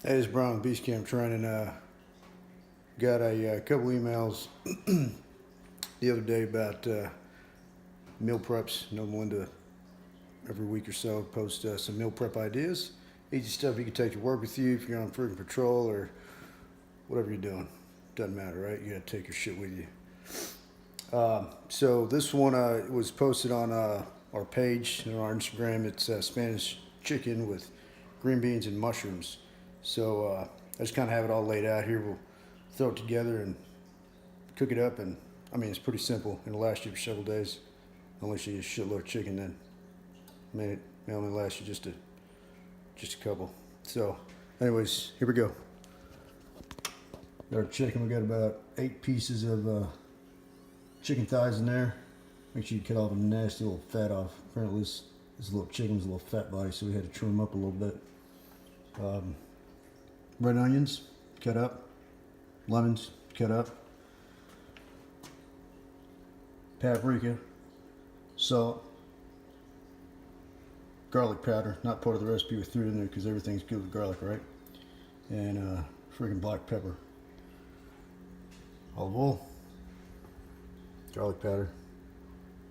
Hey, it's Brian with Beast Camp Training. Got a couple emails the other day about meal preps. No one to every week or so post some meal prep ideas. Easy stuff you can take to work with you if you're on freaking patrol or whatever you're doing. Doesn't matter, right? You gotta take your shit with you. So this one was posted on our page on our Instagram. It's Spanish chicken with green beans and mushrooms. So I just kind of have it all laid out here. We'll throw it together and cook it up, and I mean it's pretty simple. It'll last you for several days, unless you eat a shitload of chicken. Then it may only last you just a couple. So, anyways, here we go. Got our chicken. We got about 8 pieces of chicken thighs in there. Make sure you cut all the nasty little fat off. Apparently this little chicken's a little fat body, so we had to trim them up a little bit. Red onions, cut up. Lemons, cut up. Paprika, salt, garlic powder. Not part of the recipe, we threw it in there because everything's good with garlic, right? And friggin' black pepper. Olive oil, garlic powder,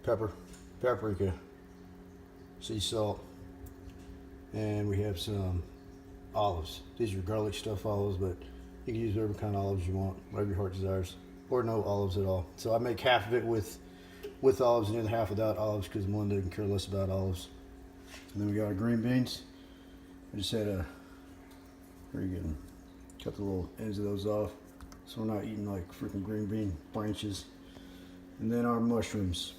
pepper, paprika, sea salt, and we have some olives. These are garlic stuffed olives, but you can use whatever kind of olives you want, whatever your heart desires, or no olives at all. So I make half of it with olives and the other half without olives because Melinda can care less about olives. And then we got our green beans. I just had cut the little ends of those off, so we're not eating like freaking green bean branches. And then our mushrooms.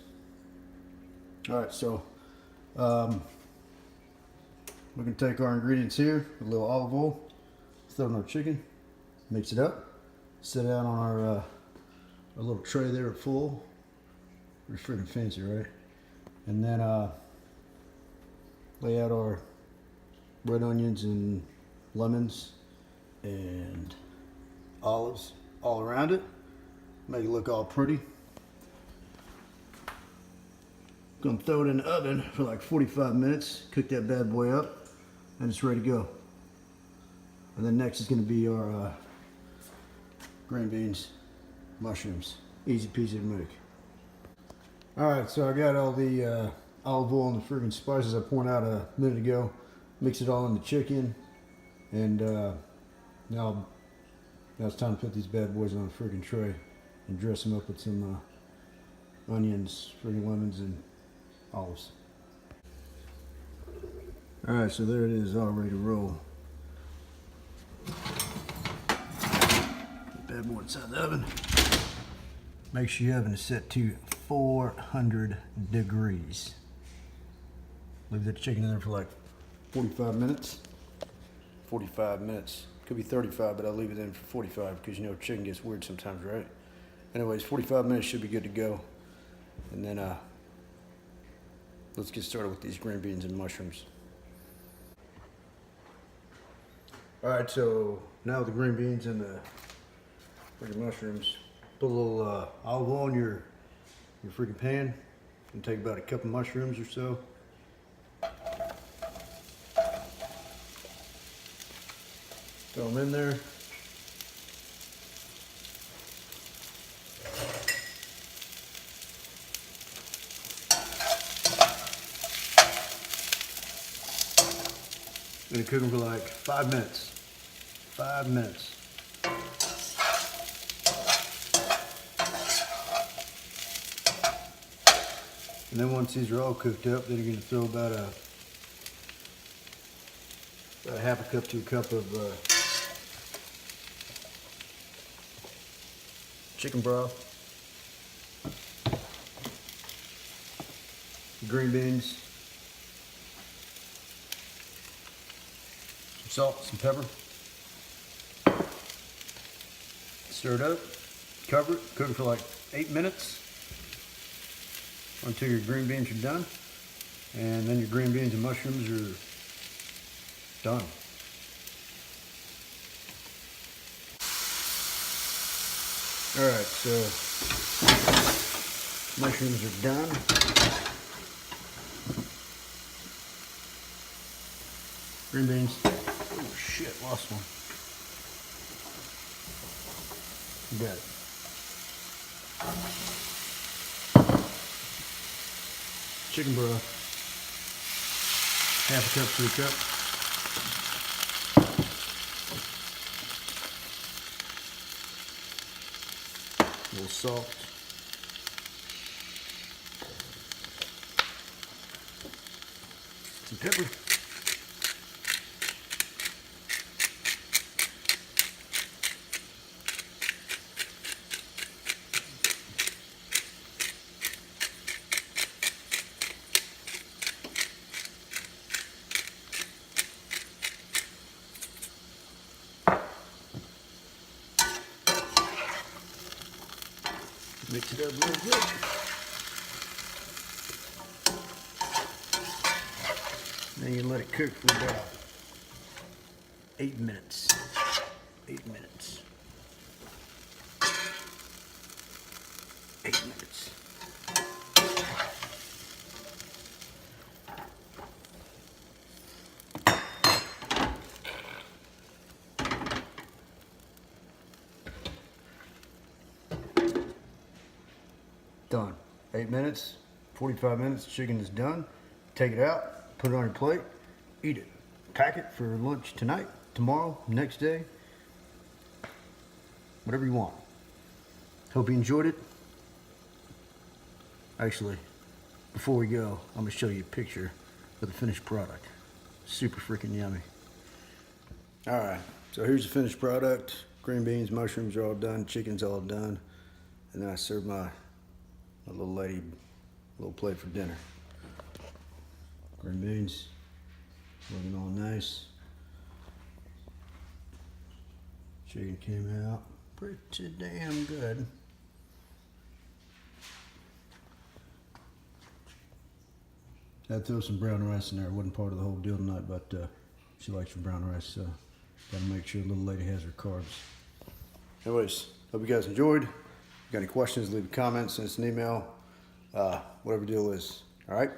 All right, so we can take our ingredients here, a little olive oil, throw in our chicken, mix it up, set it out on our little tray there full. We're freaking fancy, right? And then lay out our red onions and lemons and olives all around it. Make it look all pretty. Gonna throw it in the oven for like 45 minutes, cook that bad boy up, and it's ready to go. And then next is gonna be our green beans, mushrooms. Easy peasy to make. All right, so I got all the olive oil and the friggin' spices I poured out a minute ago. Mix it all in the chicken, and now it's time to put these bad boys on a friggin' tray and dress them up with some onions, friggin' lemons, and olives. All right, so there it is, all ready to roll. Bad boy inside the oven. Make sure your oven is set to 400 degrees. Leave that chicken in there for like 45 minutes. 45 minutes. Could be 35, but I'll leave it in for 45 because you know chicken gets weird sometimes, right? Anyways, 45 minutes should be good to go. And then let's get started with these green beans and mushrooms. All right, so now with the green beans and the freaking mushrooms, put a little olive oil in your freaking pan, and take about a cup of mushrooms or so. Throw them in there. I'm gonna cook them for like 5 minutes. 5 minutes. And then once these are all cooked up, then you're gonna throw about a half a cup to a cup of chicken broth, green beans, some salt, some pepper. Stir it up, cover it, cook it for like 8 minutes until your green beans are done. And then your green beans and mushrooms are done. All right, so mushrooms are done. Green beans. Oh shit, lost one. You got it. Chicken broth. Half a cup to a cup. A little salt. Some pepper. Mix it up real good. Then you let it cook for about 8 minutes. 8 minutes. 8 minutes. Done. 8 minutes, 45 minutes, chicken is done. Take it out, put it on your plate, eat it. Pack it for lunch tonight, tomorrow, next day, whatever you want. Hope you enjoyed it. Actually, before we go, I'm gonna show you a picture of the finished product. Super freaking yummy. All right, so here's the finished product. Green beans, mushrooms are all done, chicken's all done. And then I served my little lady a little plate for dinner. Green beans, looking all nice. Chicken came out pretty damn good. I'd throw some brown rice in there. It wasn't part of the whole deal tonight, but she likes her brown rice, so gotta make sure the little lady has her carbs. Anyways, hope you guys enjoyed. If you got any questions, leave a comment, send us an email, whatever the deal is. All right,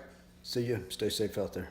see you. Stay safe out there.